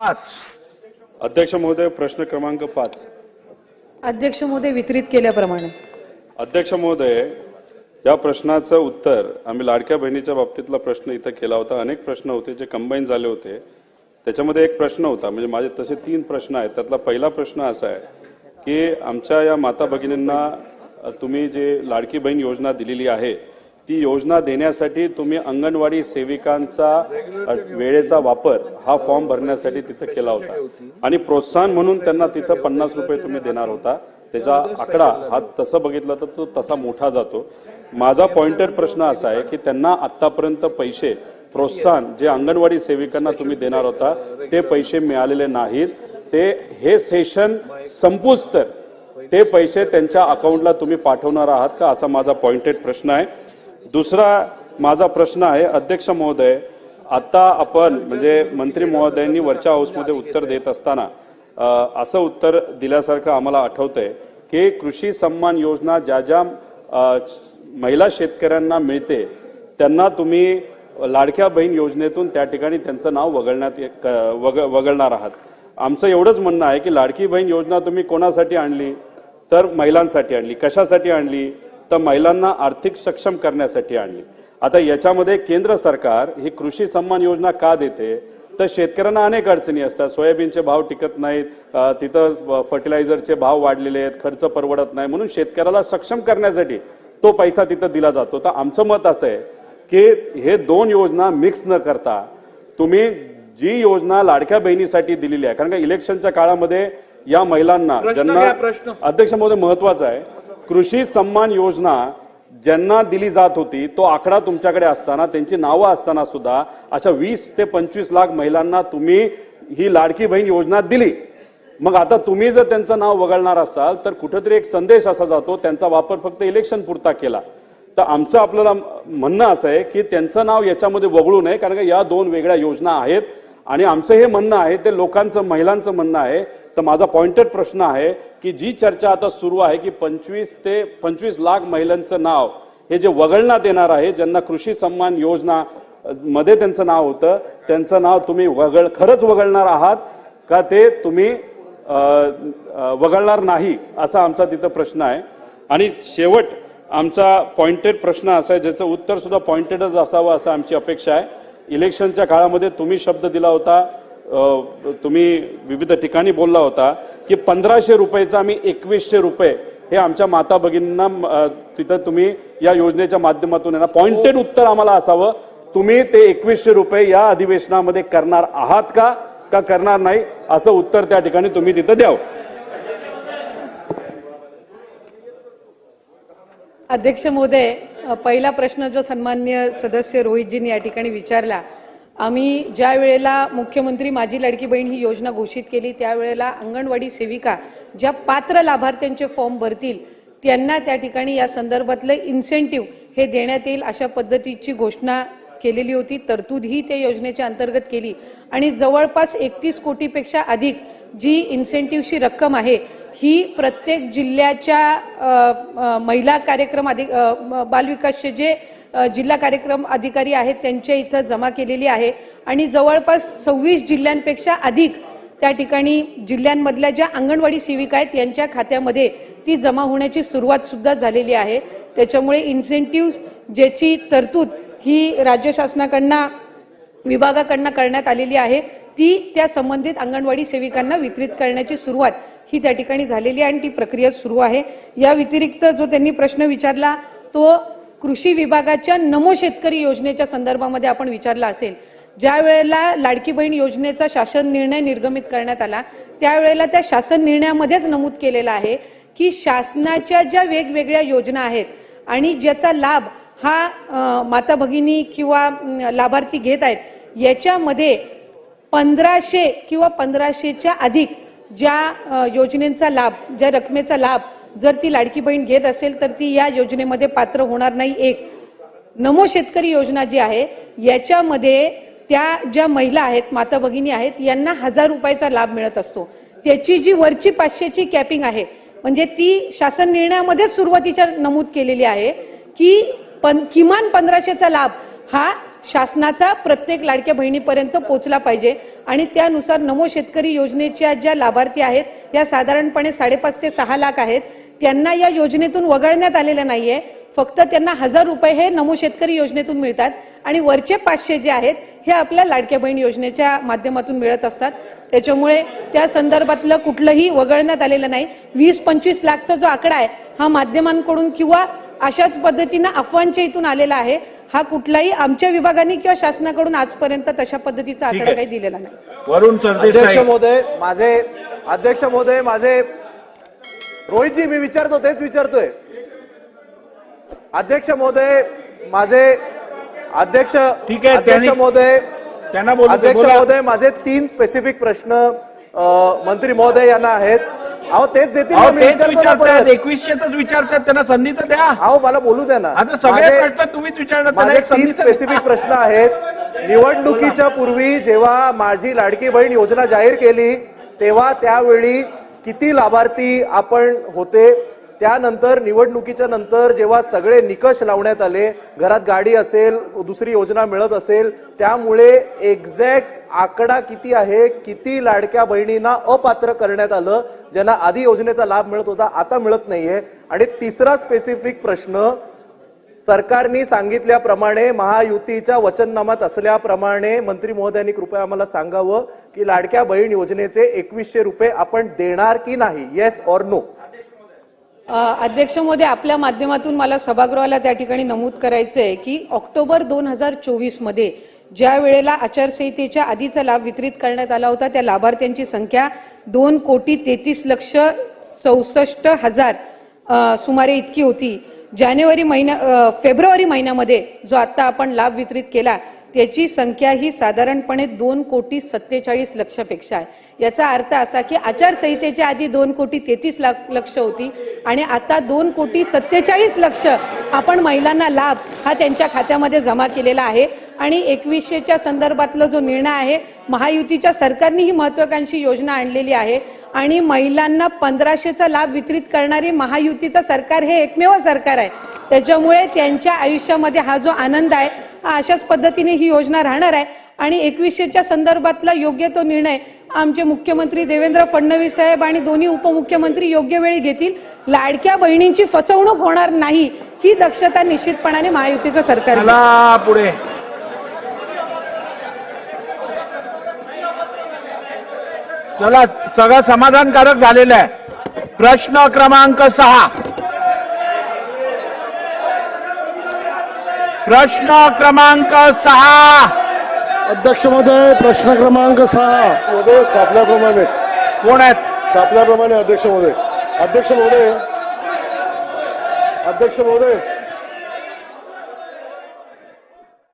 अध्यक्ष महोदय, प्रश्न क्रमांक 5. अध्यक्ष महोदय, वितरित केल्याप्रमाणे. अध्यक्ष महोदय, या प्रश्नाचं उत्तर आम्ही लाडक्या बहिणीच्या बाबतीतला प्रश्न इथं केला होता. अनेक प्रश्न होते जे कंबाईन झाले होते. त्याच्यामध्ये एक प्रश्न होता, म्हणजे माझे तसे 3 प्रश्न आहेत. त्यातला पहिला प्रश्न असा आहे की आमच्या या माता भगिनींना तुम्ही जे लाडकी बहीण योजना दिलेली आहे ती योजना देण्यासाठी तुम्ही अंगणवाडी सेविकांचा वेळेचा वापर हा फॉर्म भरण्यासाठी तिथं केला होता आणि प्रोत्साहन म्हणून त्यांना तिथं 50 रुपये तुम्ही देणार होता. त्याचा आकडा हा तसं बघितलं तर तो तसा मोठा जातो. माझा पॉइंटेड प्रश्न असा आहे की त्यांना आतापर्यंत पैसे प्रोत्साहन जे अंगणवाडी सेविकांना तुम्ही देणार होता ते पैसे मिळालेले नाहीत. ते हे सेशन संपूच तर ते पैसे त्यांच्या अकाउंटला तुम्ही पाठवणार आहात का, असा माझा पॉइंटेड प्रश्न आहे. दुसरा माझा प्रश्न आहे, अध्यक्ष महोदय, आता आपण म्हणजे मंत्री महोदयांनी वरच्या हाऊसमध्ये उत्तर देत असताना असं उत्तर दिल्यासारखं आम्हाला आठवतंय की कृषी सन्मान योजना ज्या ज्या महिला शेतकऱ्यांना मिळते त्यांना तुम्ही लाडक्या बहीण योजनेतून त्या ठिकाणी त्यांचं नाव वगळणार आहात. आमचं एवढंच म्हणणं आहे की लाडकी बहीण योजना तुम्ही कोणासाठी आणली तर महिलांसाठी आणली. कशासाठी आणली तर महिलांना आर्थिक सक्षम करण्यासाठी आणली. आता याच्यामध्ये केंद्र सरकार ही कृषी सन्मान योजना का देते तर शेतकऱ्यांना अनेक अडचणी असतात. सोयाबीनचे भाव टिकत नाहीत, तिथं फर्टिलायझरचे भाव वाढलेले आहेत, खर्च परवडत नाही, म्हणून शेतकऱ्याला सक्षम करण्यासाठी तो पैसा तिथं दिला जातो. तर आमचं मत असं आहे की हे 2 योजना मिक्स न करता तुम्ही जी योजना लाडक्या बहिणीसाठी दिलेली आहे, कारण का इलेक्शनच्या काळामध्ये या महिलांना ज्यांना अध्यक्ष महोदय महत्वाचा आहे, कृषी सन्मान योजना ज्यांना दिली जात होती तो आकडा तुमच्याकडे असताना त्यांची नावं असताना सुद्धा अशा 20 ते 25 लाख महिलांना तुम्ही ही लाडकी बहीण योजना दिली. मग आता तुम्ही जर त्यांचं नाव वगळणार असाल तर कुठेतरी एक संदेश असा जातो त्यांचा वापर फक्त इलेक्शन पुरता केला. तर आमचं आपल्याला म्हणणं असं आहे की त्यांचं नाव याच्यामध्ये वगळू नये, कारण या 2 वेगळ्या योजना आहेत आणि आमचं हे म्हणणं आहे ते लोकांचं महिलांचं म्हणणं आहे. तर माझा पॉइंटेड प्रश्न आहे की जी चर्चा आता सुरू आहे की 25 ते 25 लाख महिलांचं नाव हे जे वगळण्यात येणार आहे, ज्यांना कृषी सन्मान योजना मध्ये त्यांचं नाव होतं, त्यांचं नाव तुम्ही खरंच वगळणार आहात का ते तुम्ही वगळणार नाही, असा आमचा तिथं प्रश्न आहे. आणि शेवट आमचा पॉइंटेड प्रश्न असा आहे ज्याचं उत्तर सुद्धा पॉइंटेडच असावं असं आमची अपेक्षा आहे. इलेक्शनच्या काळामध्ये तुम्ही शब्द दिला होता, तुम्ही विविध ठिकाणी बोलला होता की 1500 रुपयाचा आम्ही 2100 रुपये हे आमच्या माता भगिनींना तिथं तुम्ही या योजनेच्या माध्यमातून येणार. पॉइंटेड उत्तर आम्हाला असावं, तुम्ही ते 2100 रुपये या अधिवेशनामध्ये करणार आहात का करणार नाही, असं उत्तर त्या ठिकाणी तुम्ही तिथं द्यावं. अध्यक्ष महोदय, पहिला प्रश्न जो सन्माननीय सदस्य रोहितजींनी या ठिकाणी विचारला, आम्ही ज्या वेळेला मुख्यमंत्री माझी लाडकी बहीण ही योजना घोषित केली त्यावेळेला अंगणवाडी सेविका ज्या पात्र लाभार्थ्यांचे फॉर्म भरतील त्यांना त्या ठिकाणी या संदर्भातलं इन्सेंटिव्ह हे देण्यात येईल अशा पद्धतीची घोषणा केलेली होती. तरतूद ही त्या योजनेच्या अंतर्गत केली आणि जवळपास 31 कोटीपेक्षा अधिक जी इन्सेंटिव्हची रक्कम आहे ही प्रत्येक जिल्ह्याच्या महिला कार्यक्रम बालविकासचे जे जिल्हा कार्यक्रम अधिकारी आहेत त्यांच्या इथं जमा केलेली आहे आणि जवळपास 26 जिल्ह्यांपेक्षा अधिक त्या ठिकाणी जिल्ह्यांमधल्या ज्या अंगणवाडी सेविका आहेत यांच्या खात्यामध्ये ती जमा होण्याची सुरुवात सुद्धा झालेली आहे. त्याच्यामुळे इन्सेंटिव्ह ज्याची तरतूद ही राज्य शासनाकडनं विभागाकडनं करण्यात आलेली आहे ती त्या संबंधित अंगणवाडी सेविकांना वितरित करण्याची सुरुवात ही त्या ठिकाणी झालेली आहे आणि ती प्रक्रिया सुरू आहे. या व्यतिरिक्त जो त्यांनी प्रश्न विचारला तो कृषी विभागाच्या नमो शेतकरी योजनेच्या संदर्भामध्ये आपण विचारला असेल. ज्या वेळेला लाडकी बहीण योजनेचा शासन निर्णय निर्गमित करण्यात आला त्यावेळेला त्या शासन निर्णयामध्येच नमूद केलेलं आहे की शासनाच्या ज्या वेगवेगळ्या योजना आहेत आणि ज्याचा लाभ हा माता भगिनी किंवा लाभार्थी घेत आहेत याच्यामध्ये 1500 किंवा 1500च्या अधिक ज्या योजनेचा लाभ, ज्या रकमेचा लाभ जर ती लाडकी बहीण घेत असेल तर ती या योजनेमध्ये पात्र होणार नाही. एक नमो शेतकरी योजना जी आहे याच्यामध्ये त्या ज्या महिला आहेत माता भगिनी आहेत यांना 1000 रुपयाचा लाभ मिळत असतो. त्याची जी वरची 500ची कॅपिंग आहे म्हणजे ती शासन निर्णयामध्येच सुरुवातीच्या नमूद केलेली आहे की किमान 1500चा लाभ हा शासनाचा प्रत्येक लाडक्या बहिणीपर्यंत पोहोचला पाहिजे आणि त्यानुसार नमो शेतकरी योजनेच्या ज्या लाभार्थी आहेत या साधारणपणे 5.5 ते 6 लाख आहेत. त्यांना या योजनेतून वगळण्यात आलेलं नाहीये. फक्त त्यांना 1000 रुपये हे नमो शेतकरी योजनेतून मिळतात आणि वरचे 500 जे आहेत हे आपल्या लाडक्या बहीण योजनेच्या माध्यमातून मिळत असतात. त्याच्यामुळे त्या संदर्भातलं कुठलंही वगळण्यात आलेलं नाही. 20-25 लाखचा जो आकडा आहे हा माध्यमांकडून किंवा अशाच पद्धतीनं अफवांच्या इथून आलेला आहे. हा कुठलाही आमच्या विभागाने किंवा शासनाकडून आजपर्यंत तशा पद्धतीचा आकडा काही दिलेला नाही. वरुण सरदेसाई. अध्यक्ष महोदय माझे रोहितजी मी विचारतो तेच विचारतोय. अध्यक्ष महोदय माझे अध्यक्ष ठीक आहे, अध्यक्ष महोदय त्यांना बोलू दे, अध्यक्ष बोला. महोदय माझे 3 स्पेसिफिक प्रश्न मंत्री महोदय यांना आहेत. अहो तेच देतील ना, अहो, मी तेच विचारतो ना विचारतात, परत. 2100च विचारतात, त्यांना संधी तर द्या. अहो मला बोलू द्या ना. आता सगळे माझे- प्रश्न तुम्हीच विचारणार, त्यांना माझे एक संधी 3 तर द्या. स्पेसिफिक प्रश्न आहेत. निवडणुकीच्या पूर्वी जेव्हा माझी लाडकी बहीण योजना जाहीर केली तेव्हा त्यावेळी किती लाभार्थी आपण होते? त्यानंतर निवडणुकीच्या नंतर जेव्हा सगळे निकष लावण्यात आले, घरात गाडी असेल, दुसरी योजना मिळत असेल, त्यामुळे एक्झॅक्ट आकडा किती आहे, किती लाडक्या बहिणींना अपात्र करण्यात आलं, ज्यांना आधी योजनेचा लाभ मिळत होता आता मिळत नाहीये. आणि तिसरा स्पेसिफिक प्रश्न, सरकारने सांगितल्याप्रमाणे महायुतीच्या वचननामात असल्याप्रमाणे मंत्री महोदयांनी कृपया आम्हाला सांगावं की लाडक्या बहीण योजनेचे 2100 रुपये आपण देणार की नाही? Yes or no? अध्यक्ष महोदय, आपल्या माध्यमातून मला सभागृहाला त्या ठिकाणी नमूद करायचंय की ऑक्टोबर 2024 मध्ये ज्या वेळेला आचारसंहितेच्या आधीचा लाभ वितरित करण्यात आला होता त्या लाभार्थ्यांची संख्या 2,33,64,000 सुमारे इतकी होती. फेब्रुवारी महिन्यामध्ये जो आता आपण लाभ वितरित केला त्याची संख्या ही साधारणपणे 2,47,00,000 पेक्षा आहे. याचा अर्थ असा की आचारसंहितेच्या आधी 2,33,00,000 होती आणि आता 2,47,00,000 आपण महिलांना लाभ हा त्यांच्या खात्यामध्ये जमा केलेला आहे. आणि 2100च्या संदर्भातला जो निर्णय आहे, महायुतीच्या सरकारने ही महत्वाकांक्षी योजना आणलेली आहे आणि महिलांना 1500चा लाभ वितरित करणारे महायुतीचं सरकार हे एकमेव सरकार आहे. त्याच्यामुळे त्यांच्या आयुष्यामध्ये हा जो आनंद आहे हा अशाच पद्धतीने ही योजना राहणार आहे. आणि 2100च्या संदर्भातला योग्य तो निर्णय आमचे मुख्यमंत्री देवेंद्र फडणवीस साहेब आणि दोन्ही उपमुख्यमंत्री योग्य वेळी घेतील. लाडक्या बहिणींची फसवणूक होणार नाही ही दक्षता निश्चितपणाने महायुतीचं सरकार घेईल. चला पुढे. चला, सगळं समाधानकारक झालेलं आहे. प्रश्न क्रमांक 6. प्रश्न क्रमांक 6. अध्यक्ष महोदय प्रश्न क्रमांक 6 मध्ये छापल्याप्रमाणे कोण आहेत? छापल्याप्रमाणे अध्यक्ष महोदय. अध्यक्ष महोदय